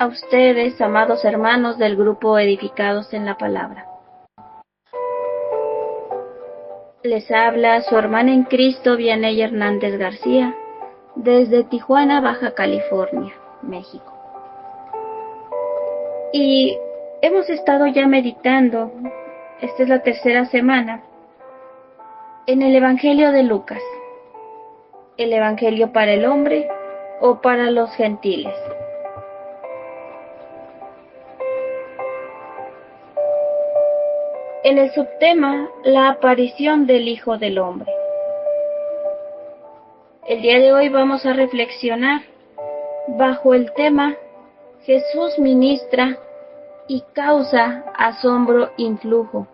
a ustedes, amados hermanos del grupo Edificados en la Palabra. Les habla su hermana en Cristo, Vianey Hernández García, desde Tijuana, Baja California, México. Y hemos estado ya meditando, esta es la tercera semana, en el Evangelio de Lucas, el Evangelio para el hombre o para los gentiles. En el subtema, la aparición del Hijo del Hombre. El día de hoy vamos a reflexionar bajo el tema Jesús ministra y causa asombro, influjo,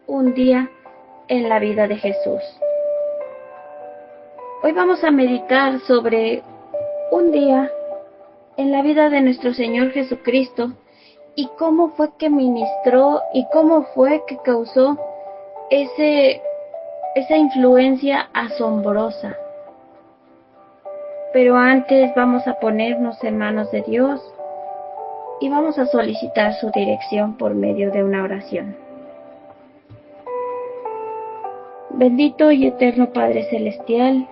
un día en la vida de Jesús. Hoy vamos a meditar sobre un día en la vida de nuestro Señor Jesucristo y cómo fue que ministró y cómo fue que causó esa influencia asombrosa. Pero antes vamos a ponernos en manos de Dios y vamos a solicitar su dirección por medio de una oración. Bendito y eterno Padre Celestial,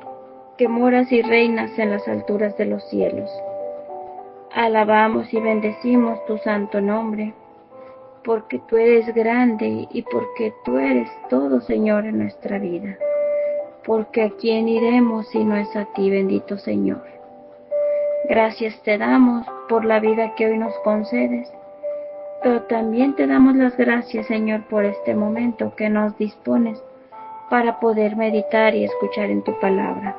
que moras y reinas en las alturas de los cielos. Alabamos y bendecimos tu santo nombre, porque tú eres grande y porque tú eres todo, Señor, en nuestra vida. Porque a quién iremos si no es a ti, bendito Señor. Gracias te damos por la vida que hoy nos concedes, pero también te damos las gracias, Señor, por este momento que nos dispones para poder meditar y escuchar en tu palabra.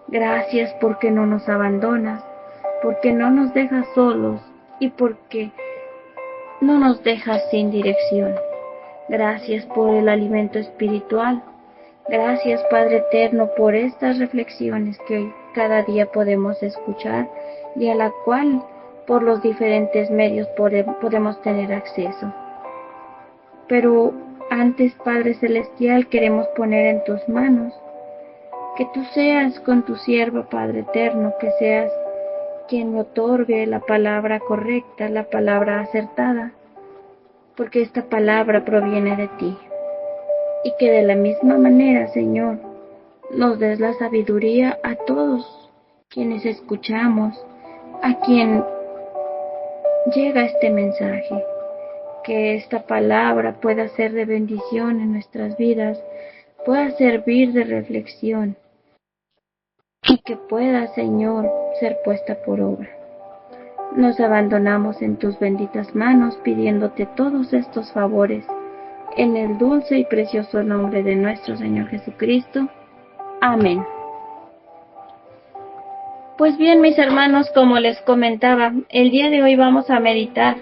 Gracias porque no nos abandonas, porque no nos dejas solos y porque no nos dejas sin dirección. Gracias por el alimento espiritual. Gracias, Padre Eterno, por estas reflexiones que hoy cada día podemos escuchar y a la cual por los diferentes medios podemos tener acceso. Pero antes, Padre Celestial, queremos poner en tus manos que tú seas con tu sierva, Padre Eterno, que seas quien me otorgue la palabra correcta, la palabra acertada, porque esta palabra proviene de ti. Y que de la misma manera, Señor, nos des la sabiduría a todos quienes escuchamos, a quien llega este mensaje, que esta palabra pueda ser de bendición en nuestras vidas, pueda servir de reflexión y que pueda, Señor, ser puesta por obra. Nos abandonamos en tus benditas manos pidiéndote todos estos favores en el dulce y precioso nombre de nuestro Señor Jesucristo. Amén. Pues bien, mis hermanos, como les comentaba, el día de hoy vamos a meditar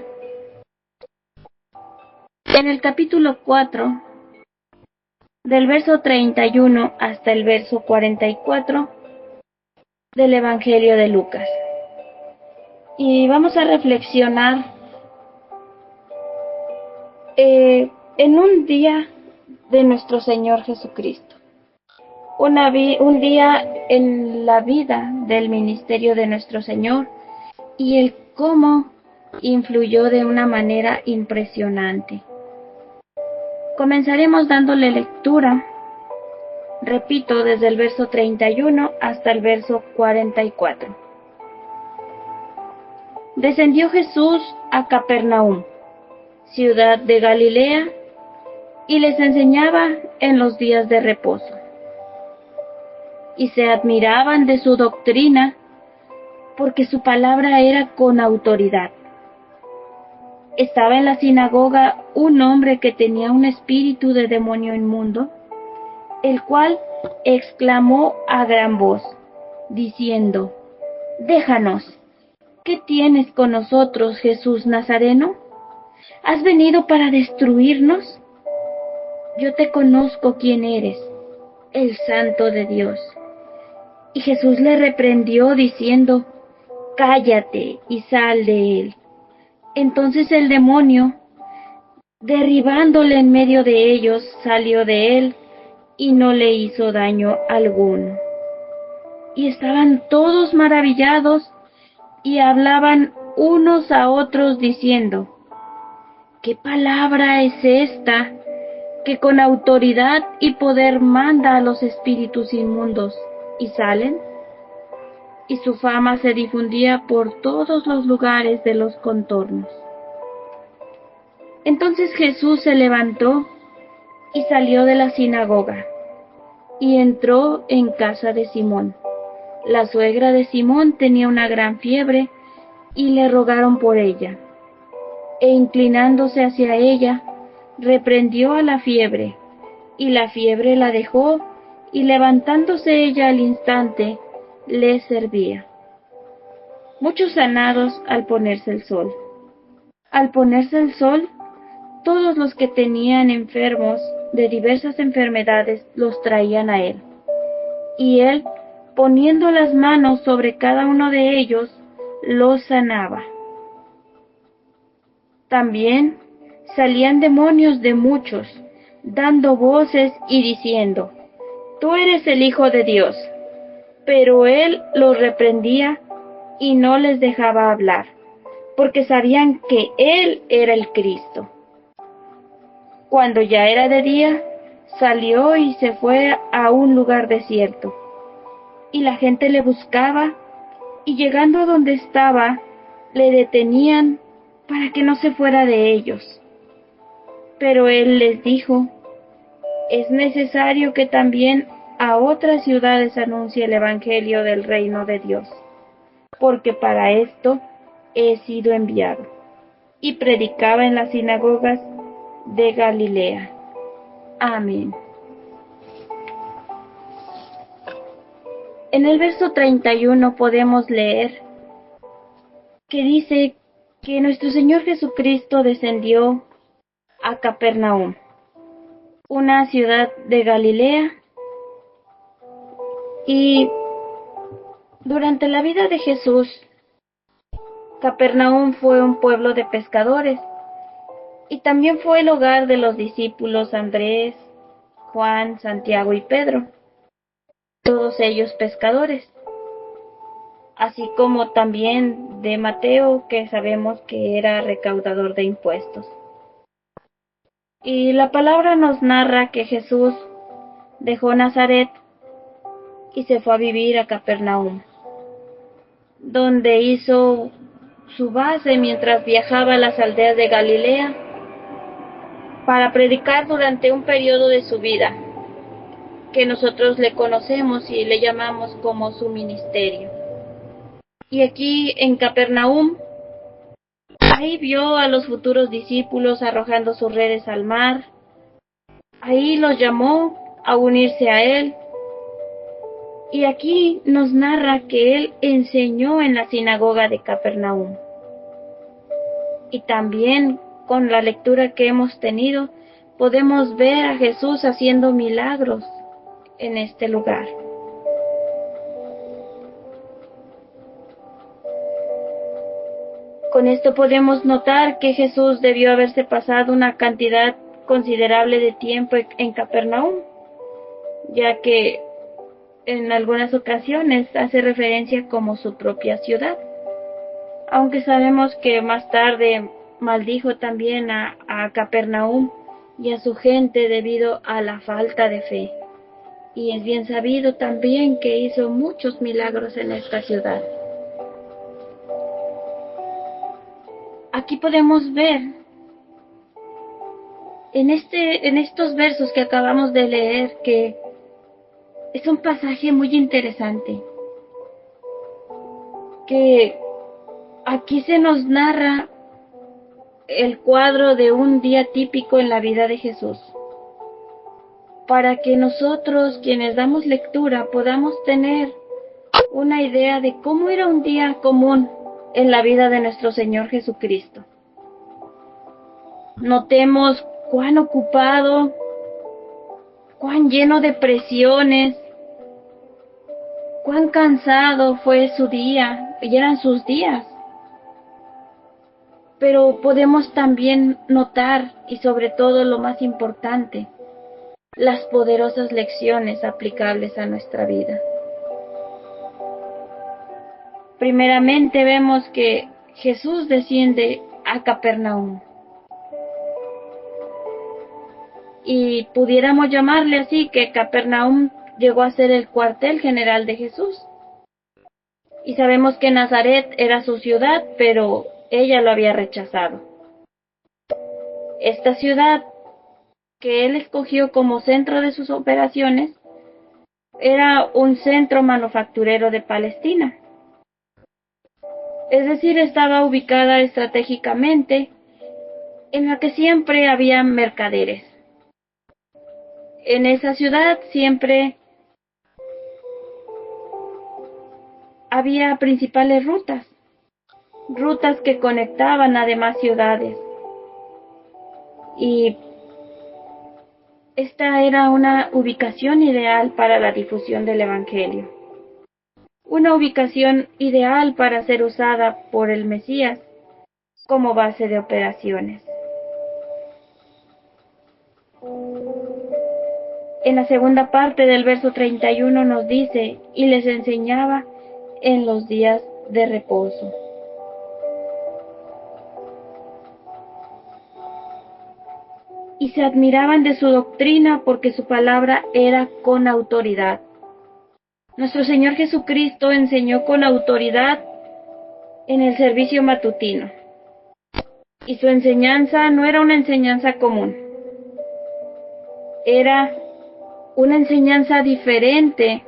en el capítulo 4, del verso 31 hasta el verso 44 del Evangelio de Lucas. Y vamos a reflexionar en un día de nuestro Señor Jesucristo. Un día en la vida del ministerio de nuestro Señor y el cómo influyó de una manera impresionante. Comenzaremos dándole lectura, repito, desde el verso 31 hasta el verso 44. Descendió Jesús a Capernaum, ciudad de Galilea, y les enseñaba en los días de reposo. Y se admiraban de su doctrina, porque su palabra era con autoridad. Estaba en la sinagoga un hombre que tenía un espíritu de demonio inmundo, el cual exclamó a gran voz, diciendo: «Déjanos, ¿qué tienes con nosotros, Jesús Nazareno? ¿Has venido para destruirnos? Yo te conozco quién eres, el Santo de Dios». Y Jesús le reprendió diciendo: «Cállate y sal de él». Entonces el demonio, derribándole en medio de ellos, salió de él y no le hizo daño alguno. Y estaban todos maravillados y hablaban unos a otros diciendo: ¿qué palabra es esta que con autoridad y poder manda a los espíritus inmundos y salen? Y su fama se difundía por todos los lugares de los contornos. Entonces Jesús se levantó y salió de la sinagoga, y entró en casa de Simón. La suegra de Simón tenía una gran fiebre, y le rogaron por ella. E inclinándose hacia ella, reprendió a la fiebre, y la fiebre la dejó, y levantándose ella al instante, le servía. Muchos sanados al ponerse el sol. Al ponerse el sol, todos los que tenían enfermos de diversas enfermedades los traían a él. Y él, poniendo las manos sobre cada uno de ellos, los sanaba. También salían demonios de muchos, dando voces y diciendo: Tú eres el Hijo de Dios. Pero él los reprendía y no les dejaba hablar, porque sabían que él era el Cristo. Cuando ya era de día, salió y se fue a un lugar desierto. Y la gente le buscaba, y llegando a donde estaba, le detenían para que no se fuera de ellos. Pero él les dijo: es necesario que también a otras ciudades anuncie el evangelio del reino de Dios, porque para esto he sido enviado. Y predicaba en las sinagogas de Galilea. Amén. En el verso 31 podemos leer que dice que nuestro Señor Jesucristo descendió a Capernaum, una ciudad de Galilea, y durante la vida de Jesús, Capernaum fue un pueblo de pescadores, y también fue el hogar de los discípulos Andrés, Juan, Santiago y Pedro, todos ellos pescadores, así como también de Mateo, que sabemos que era recaudador de impuestos. Y la palabra nos narra que Jesús dejó Nazaret y se fue a vivir a Capernaum, donde hizo su base mientras viajaba a las aldeas de Galilea para predicar durante un periodo de su vida, que nosotros le conocemos y le llamamos como su ministerio. Y aquí en Capernaum, ahí vio a los futuros discípulos arrojando sus redes al mar. Ahí los llamó a unirse a él. Y aquí nos narra que él enseñó en la sinagoga de Capernaum. Y también con la lectura que hemos tenido, podemos ver a Jesús haciendo milagros en este lugar. Con esto podemos notar que Jesús debió haberse pasado una cantidad considerable de tiempo en Capernaum, ya que en algunas ocasiones hace referencia como su propia ciudad, aunque sabemos que más tarde maldijo también a Capernaum y a su gente debido a la falta de fe. Y es bien sabido también que hizo muchos milagros en esta ciudad. Aquí podemos ver en estos versos que acabamos de leer que es un pasaje muy interesante, que aquí se nos narra el cuadro de un día típico en la vida de Jesús, para que nosotros, quienes damos lectura, podamos tener una idea de cómo era un día común en la vida de nuestro Señor Jesucristo. Notemos cuán ocupado, cuán lleno de presiones, cuán cansado fue su día, y eran sus días. Pero podemos también notar, y sobre todo lo más importante, las poderosas lecciones aplicables a nuestra vida. Primeramente vemos que Jesús desciende a Capernaum. Y pudiéramos llamarle así, que Capernaum llegó a ser el cuartel general de Jesús. Y sabemos que Nazaret era su ciudad, pero ella lo había rechazado. Esta ciudad que él escogió como centro de sus operaciones era un centro manufacturero de Palestina. Es decir, estaba ubicada estratégicamente en la que siempre había mercaderes. En esa ciudad siempre había principales rutas que conectaban a demás ciudades. Y esta era una ubicación ideal para la difusión del Evangelio. Una ubicación ideal para ser usada por el Mesías como base de operaciones. En la segunda parte del verso 31 nos dice, y les enseñaba en los días de reposo. Y se admiraban de su doctrina porque su palabra era con autoridad. Nuestro Señor Jesucristo enseñó con autoridad en el servicio matutino. Y su enseñanza no era una enseñanza común. Era una enseñanza diferente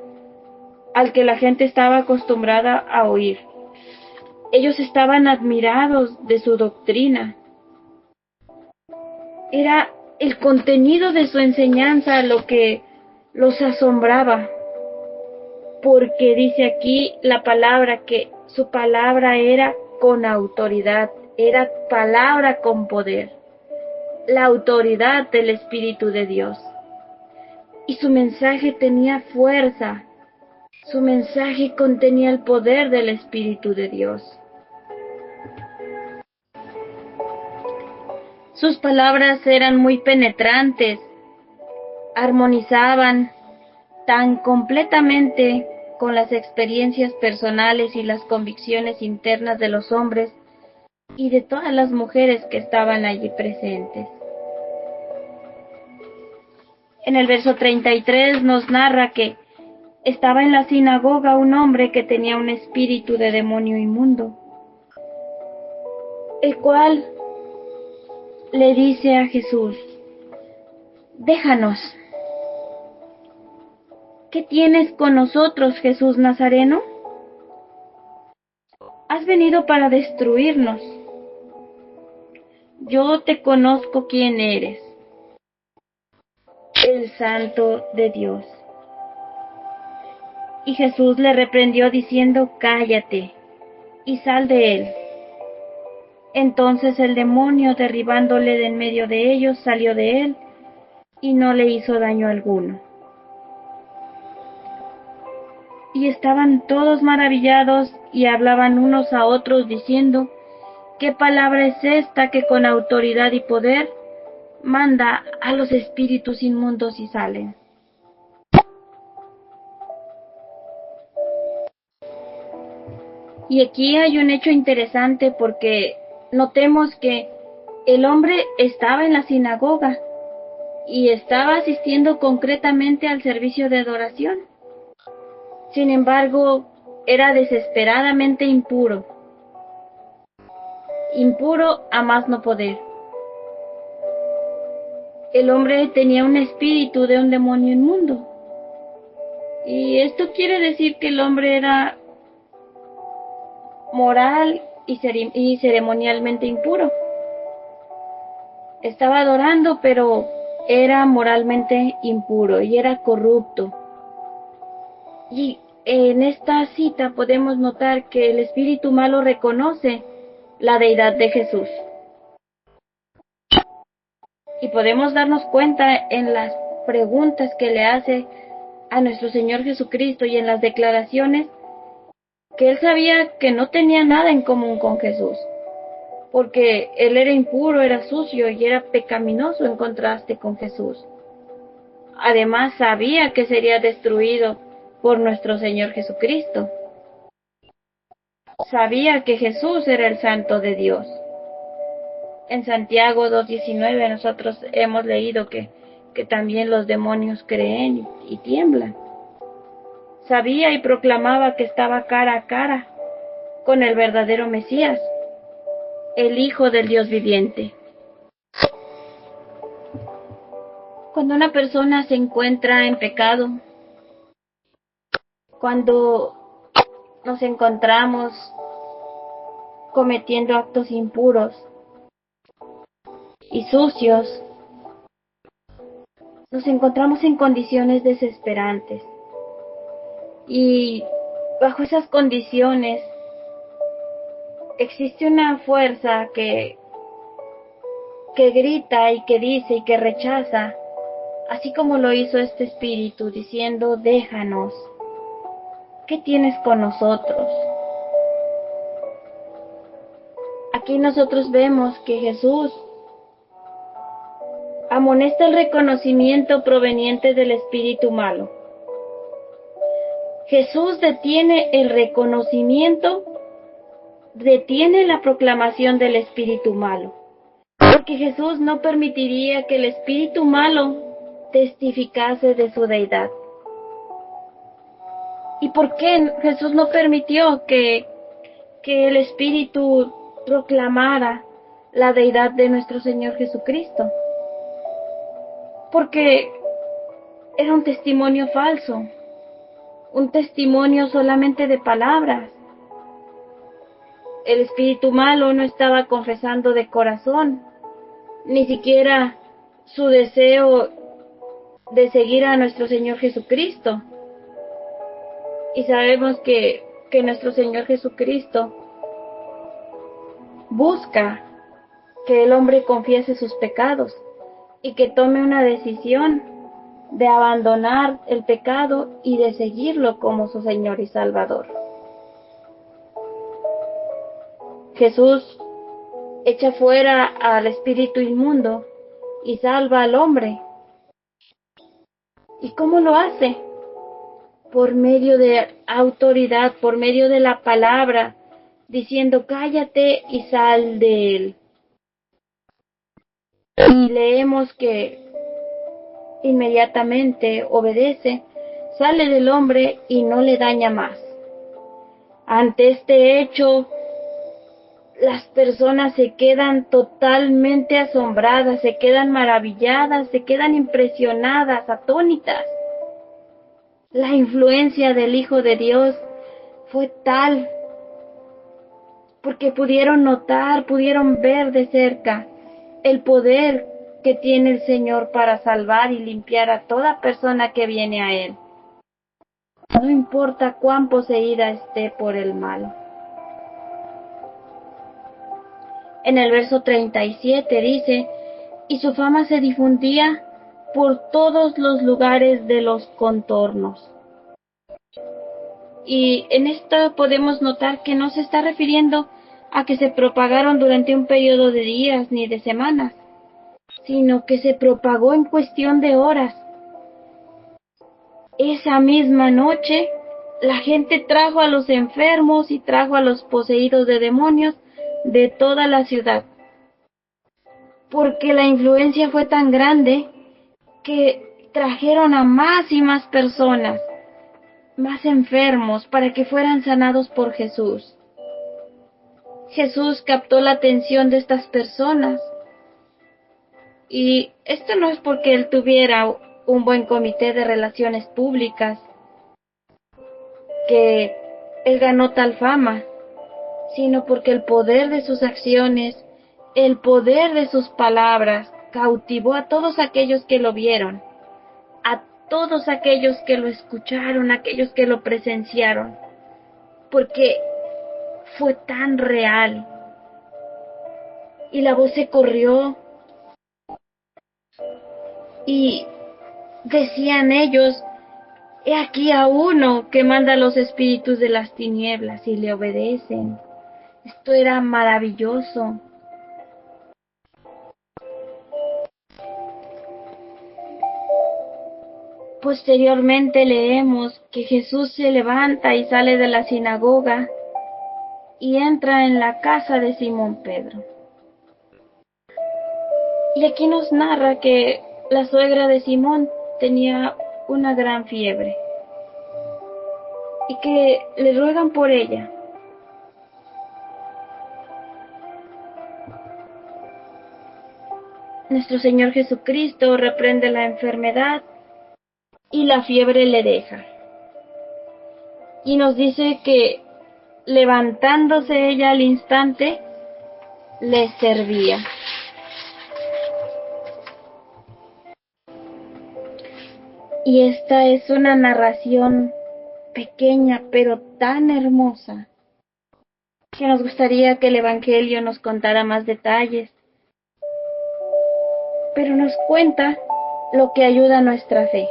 al que la gente estaba acostumbrada a oír. Ellos estaban admirados de su doctrina. Era el contenido de su enseñanza lo que los asombraba, porque dice aquí la palabra que su palabra era con autoridad, era palabra con poder, la autoridad del Espíritu de Dios. Y su mensaje tenía fuerza, su mensaje contenía el poder del Espíritu de Dios. Sus palabras eran muy penetrantes, armonizaban tan completamente con las experiencias personales y las convicciones internas de los hombres y de todas las mujeres que estaban allí presentes. En el verso 33 nos narra que estaba en la sinagoga un hombre que tenía un espíritu de demonio inmundo, el cual le dice a Jesús, déjanos. ¿Qué tienes con nosotros, Jesús Nazareno? Has venido para destruirnos. Yo te conozco quién eres, el Santo de Dios. Y Jesús le reprendió diciendo, cállate y sal de él. Entonces el demonio, derribándole de en medio de ellos, salió de él y no le hizo daño alguno. Y estaban todos maravillados y hablaban unos a otros diciendo, ¿qué palabra es esta que con autoridad y poder manda a los espíritus inmundos y salen? Y aquí hay un hecho interesante porque notemos que el hombre estaba en la sinagoga y estaba asistiendo concretamente al servicio de adoración. Sin embargo, era desesperadamente impuro a más no poder. El hombre tenía un espíritu de un demonio inmundo. Y esto quiere decir que el hombre era moral y ceremonialmente impuro. Estaba adorando, pero era moralmente impuro y era corrupto. Y en esta cita podemos notar que el espíritu malo reconoce la deidad de Jesús. Y podemos darnos cuenta en las preguntas que le hace a nuestro Señor Jesucristo y en las declaraciones que él sabía que no tenía nada en común con Jesús, porque él era impuro, era sucio y era pecaminoso en contraste con Jesús. Además sabía que sería destruido por nuestro Señor Jesucristo. sabía que Jesús era el Santo de Dios. En Santiago 2:19 nosotros hemos leído que también los demonios creen y tiemblan. Sabía y proclamaba que estaba cara a cara con el verdadero Mesías, el Hijo del Dios viviente. Cuando una persona se encuentra en pecado, cuando nos encontramos cometiendo actos impuros y sucios, nos encontramos en condiciones desesperantes. Y bajo esas condiciones existe una fuerza que grita y que dice y que rechaza, así como lo hizo este espíritu, diciendo: déjanos, ¿qué tienes con nosotros? Aquí nosotros vemos que Jesús amonesta el reconocimiento proveniente del espíritu malo. Jesús detiene el reconocimiento, detiene la proclamación del espíritu malo, porque Jesús no permitiría que el espíritu malo testificase de su deidad. ¿Y por qué Jesús no permitió que el espíritu proclamara la deidad de nuestro Señor Jesucristo? Porque era un testimonio falso, un testimonio solamente de palabras. El espíritu malo no estaba confesando de corazón, ni siquiera su deseo de seguir a nuestro Señor Jesucristo. Y sabemos que nuestro Señor Jesucristo busca que el hombre confiese sus pecados y que tome una decisión de abandonar el pecado y de seguirlo como su Señor y Salvador. Jesús echa fuera al espíritu inmundo y salva al hombre. ¿Y cómo lo hace? Por medio de autoridad, por medio de la palabra, diciendo: cállate y sal de él. Y leemos que inmediatamente obedece, sale del hombre y no le daña más. Ante este hecho, las personas se quedan totalmente asombradas, se quedan maravilladas, se quedan impresionadas, atónitas. La influencia del Hijo de Dios fue tal, porque pudieron notar, pudieron ver de cerca el poder que tiene el Señor para salvar y limpiar a toda persona que viene a Él. No importa cuán poseída esté por el mal. En el verso 37 dice: y su fama se difundía por todos los lugares de los contornos. Y en esto podemos notar que no se está refiriendo a que se propagaron durante un periodo de días ni de semanas, sino que se propagó en cuestión de horas. Esa misma noche, la gente trajo a los enfermos y trajo a los poseídos de demonios de toda la ciudad, porque la influencia fue tan grande que trajeron a más y más personas, más enfermos, para que fueran sanados por Jesús. Jesús captó la atención de estas personas, y esto no es porque él tuviera un buen comité de relaciones públicas, que él ganó tal fama, sino porque el poder de sus acciones, el poder de sus palabras, cautivó a todos aquellos que lo vieron, a todos aquellos que lo escucharon, aquellos que lo presenciaron, porque fue tan real. Y la voz se corrió, y decían ellos: he aquí a uno que manda a los espíritus de las tinieblas y le obedecen. Esto era maravilloso. Posteriormente leemos que Jesús se levanta y sale de la sinagoga y entra en la casa de Simón Pedro. Y aquí nos narra que la suegra de Simón tenía una gran fiebre y que le ruegan por ella. Nuestro Señor Jesucristo reprende la enfermedad y la fiebre le deja. Y nos dice que levantándose ella al instante, les servía. Y esta es una narración pequeña pero tan hermosa que nos gustaría que el Evangelio nos contara más detalles, pero nos cuenta lo que ayuda a nuestra fe.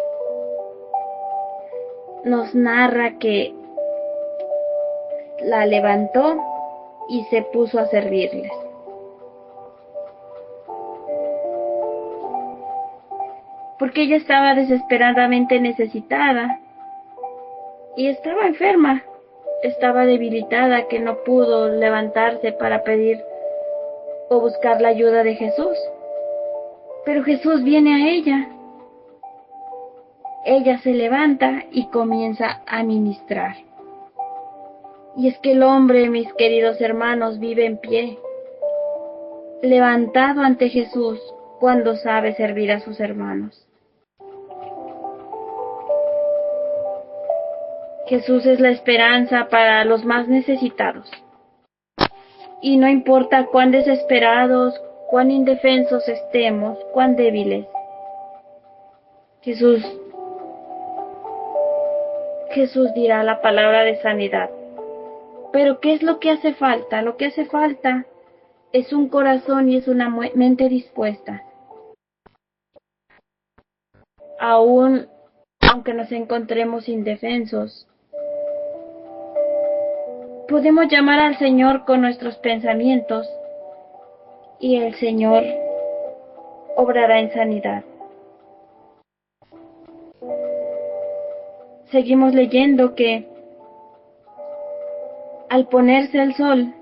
Nos narra que la levantó y se puso a servirles. Porque ella estaba desesperadamente necesitada y estaba enferma, estaba debilitada, que no pudo levantarse para pedir o buscar la ayuda de Jesús. Pero Jesús viene a ella. Ella se levanta y comienza a ministrar. Y es que el hombre, mis queridos hermanos, vive en pie, levantado ante Jesús cuando sabe servir a sus hermanos. Jesús es la esperanza para los más necesitados. Y no importa cuán desesperados, cuán indefensos estemos, cuán débiles, Jesús dirá la palabra de sanidad. Pero ¿qué es lo que hace falta? Lo que hace falta es un corazón y es una mente dispuesta. Aún aunque nos encontremos indefensos, podemos llamar al Señor con nuestros pensamientos y el Señor obrará en sanidad. Seguimos leyendo que al ponerse el sol,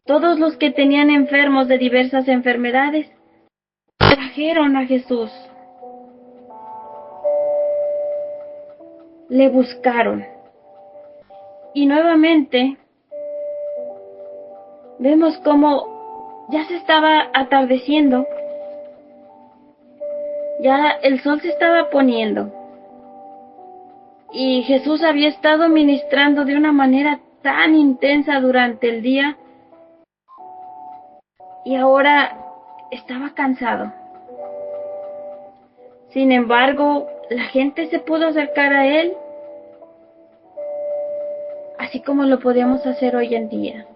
todos los que tenían enfermos de diversas enfermedades trajeron a Jesús. Le buscaron. Y nuevamente vemos cómo ya se estaba atardeciendo, ya el sol se estaba poniendo. Y Jesús había estado ministrando de una manera tan intensa durante el día y ahora estaba cansado. Sin embargo, la gente se pudo acercar a él, así como lo podemos hacer hoy en día.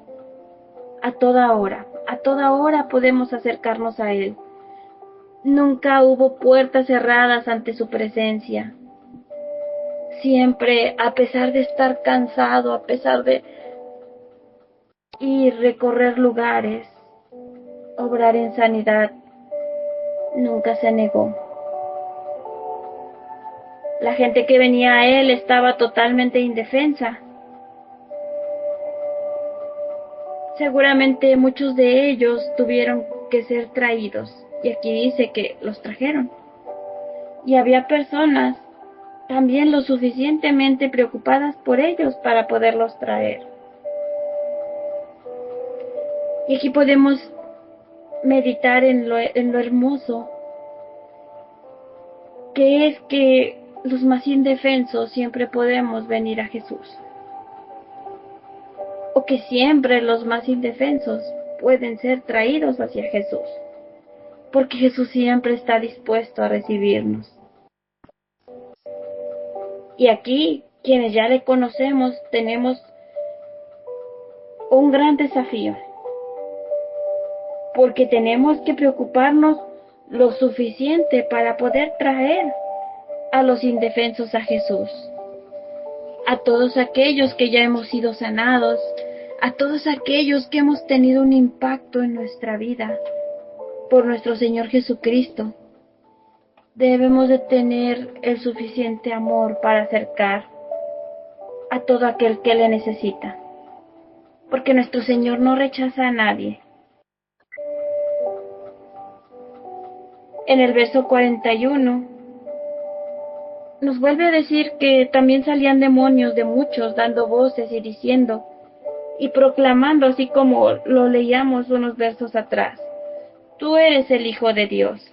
A toda hora podemos acercarnos a él. Nunca hubo puertas cerradas ante su presencia. Siempre, a pesar de estar cansado, a pesar de ir, recorrer lugares, obrar en sanidad, nunca se negó. La gente que venía a él estaba totalmente indefensa. Seguramente muchos de ellos tuvieron que ser traídos, y aquí dice que los trajeron. Y había personas también lo suficientemente preocupadas por ellos para poderlos traer. Y aquí podemos meditar en lo hermoso que es que los más indefensos siempre podemos venir a Jesús. O que siempre los más indefensos pueden ser traídos hacia Jesús. Porque Jesús siempre está dispuesto a recibirnos. Y aquí, quienes ya le conocemos, tenemos un gran desafío. Porque tenemos que preocuparnos lo suficiente para poder traer a los indefensos a Jesús. A todos aquellos que ya hemos sido sanados, a todos aquellos que hemos tenido un impacto en nuestra vida por nuestro Señor Jesucristo. Debemos de tener el suficiente amor para acercar a todo aquel que le necesita. porque nuestro Señor no rechaza a nadie. En el verso 41 nos vuelve a decir que también salían demonios de muchos, dando voces y diciendo y proclamando, así como lo leíamos unos versos atrás: tú eres el Hijo de Dios.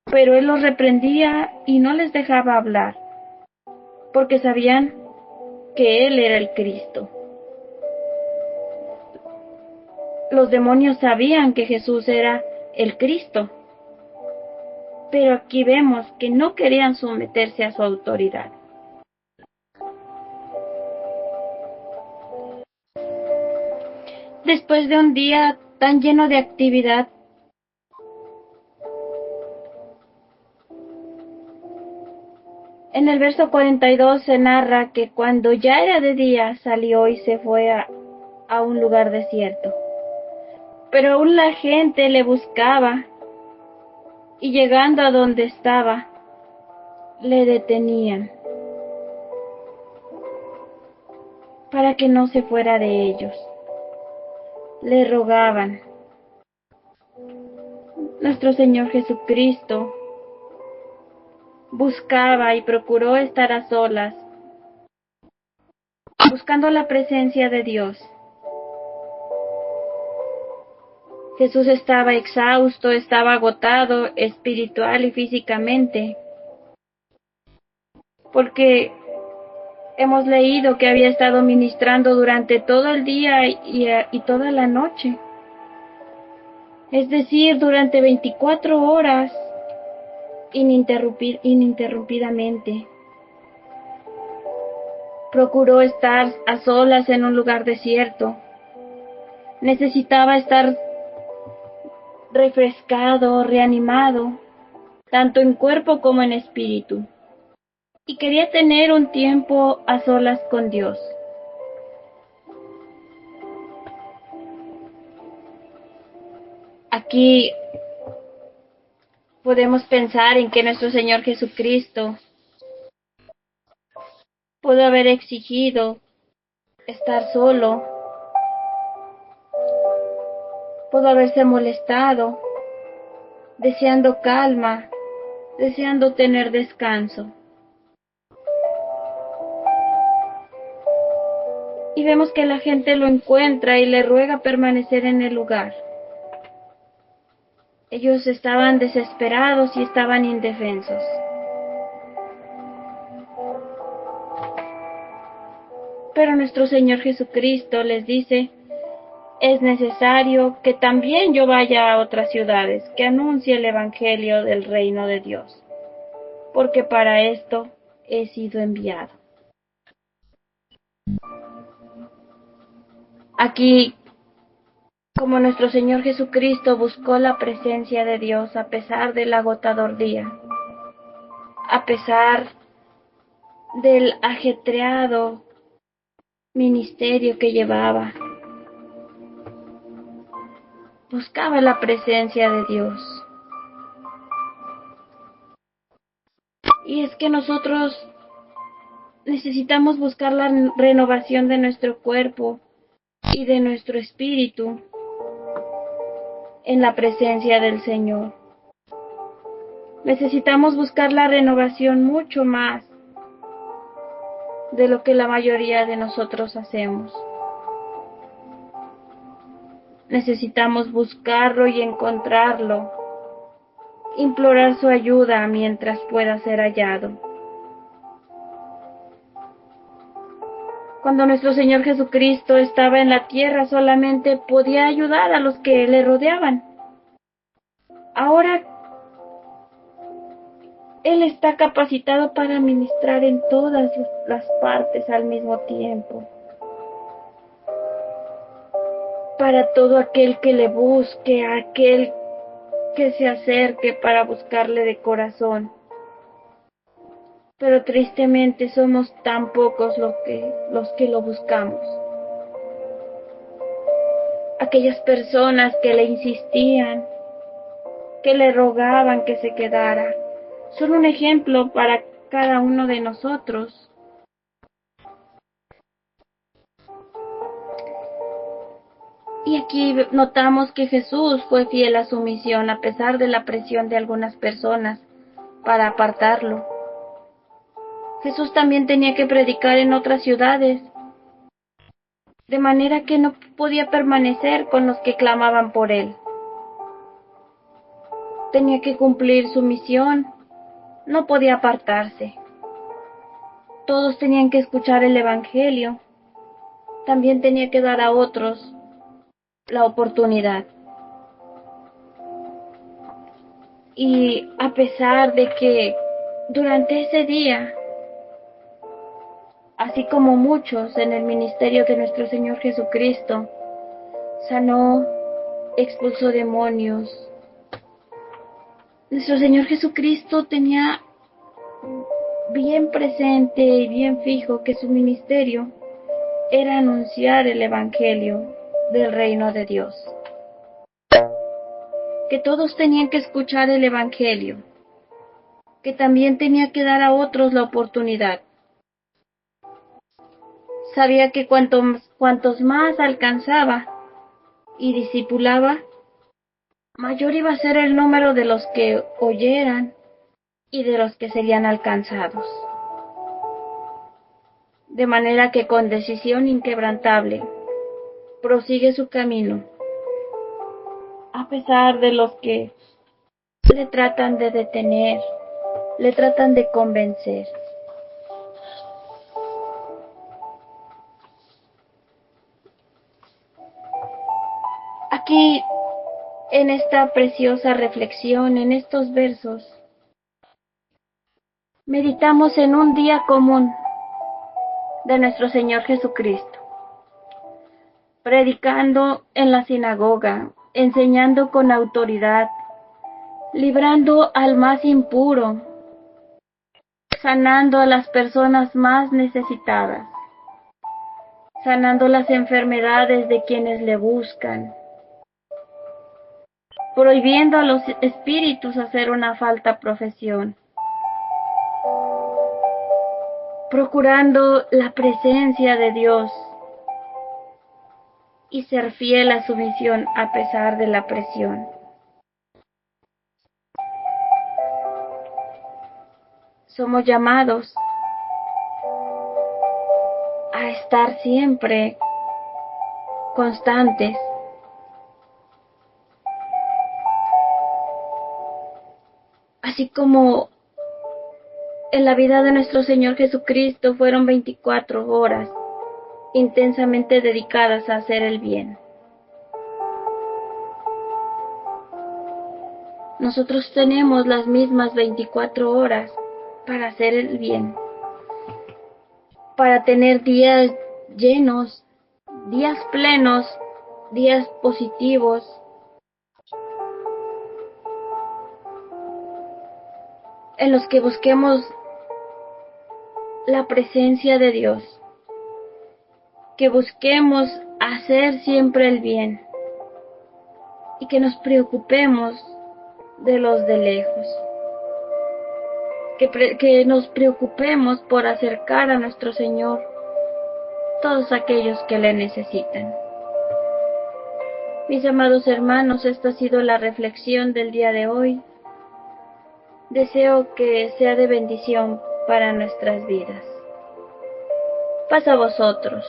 Pero él los reprendía y no les dejaba hablar, porque sabían que él era el Cristo. Los demonios sabían que Jesús era el Cristo, pero aquí vemos que no querían someterse a su autoridad. Después de un día tan lleno de actividad, en el verso 42 se narra que cuando ya era de día salió y se fue a un lugar desierto. Pero aún la gente le buscaba y llegando a donde estaba, le detenían para que no se fuera de ellos. Le rogaban. Nuestro Señor Jesucristo buscaba y procuró estar a solas, buscando la presencia de Dios. Jesús estaba exhausto, estaba agotado espiritual y físicamente, porque hemos leído que había estado ministrando durante todo el día y toda la noche. Es decir, durante 24 horas ininterrumpidamente. Procuró estar a solas en un lugar desierto. Necesitaba estar refrescado, reanimado, tanto en cuerpo como en espíritu. Y quería tener un tiempo a solas con Dios. Aquí podemos pensar en que nuestro Señor Jesucristo pudo haber exigido estar solo, pudo haberse molestado, deseando calma, deseando tener descanso. Y vemos que la gente lo encuentra y le ruega permanecer en el lugar. Ellos estaban desesperados y estaban indefensos. Pero nuestro Señor Jesucristo les dice: es necesario que también yo vaya a otras ciudades, que anuncie el Evangelio del reino de Dios, porque para esto he sido enviado. Aquí, como nuestro Señor Jesucristo buscó la presencia de Dios a pesar del agotador día, a pesar del ajetreado ministerio que llevaba, buscaba la presencia de Dios. Y es que nosotros necesitamos buscar la renovación de nuestro cuerpo y de nuestro espíritu en la presencia del Señor. Necesitamos buscar la renovación mucho más de lo que la mayoría de nosotros hacemos. Necesitamos buscarlo y encontrarlo, implorar su ayuda mientras pueda ser hallado. Cuando nuestro Señor Jesucristo estaba en la tierra, solamente podía ayudar a los que le rodeaban. Ahora Él está capacitado para ministrar en todas las partes al mismo tiempo. Para todo aquel que le busque, aquel que se acerque para buscarle de corazón. Pero tristemente somos tan pocos los que lo buscamos. Aquellas personas que le insistían, que le rogaban que se quedara, son un ejemplo para cada uno de nosotros. Y aquí notamos que Jesús fue fiel a su misión a pesar de la presión de algunas personas para apartarlo. Jesús también tenía que predicar en otras ciudades, de manera que no podía permanecer con los que clamaban por él. Tenía que cumplir su misión, no podía apartarse. Todos tenían que escuchar el Evangelio. También tenía que dar a otros la oportunidad. Y a pesar de que durante ese día, así como muchos en el ministerio de nuestro Señor Jesucristo, sanó, expulsó demonios, nuestro Señor Jesucristo tenía bien presente y bien fijo que su ministerio era anunciar el Evangelio del reino de Dios. Que todos tenían que escuchar el Evangelio, que también tenía que dar a otros la oportunidad. Sabía que cuantos más alcanzaba y discipulaba, mayor iba a ser el número de los que oyeran y de los que serían alcanzados. De manera que con decisión inquebrantable prosigue su camino, a pesar de los que le tratan de detener, le tratan de convencer. Aquí, en esta preciosa reflexión, en estos versos, meditamos en un día común de nuestro Señor Jesucristo, predicando en la sinagoga, enseñando con autoridad, librando al más impuro, sanando a las personas más necesitadas, sanando las enfermedades de quienes le buscan, prohibiendo a los espíritus hacer una falta profesión, procurando la presencia de Dios y ser fiel a su misión a pesar de la presión. Somos llamados a estar siempre constantes, así como en la vida de nuestro Señor Jesucristo fueron 24 horas intensamente dedicadas a hacer el bien. Nosotros tenemos las mismas 24 horas para hacer el bien, para tener días llenos, días plenos, días positivos, en los que busquemos la presencia de Dios, que busquemos hacer siempre el bien y que nos preocupemos de los de lejos, que nos preocupemos por acercar a nuestro Señor todos aquellos que le necesitan. Mis amados hermanos, esta ha sido la reflexión del día de hoy. Deseo que sea de bendición para nuestras vidas. Paz a vosotros.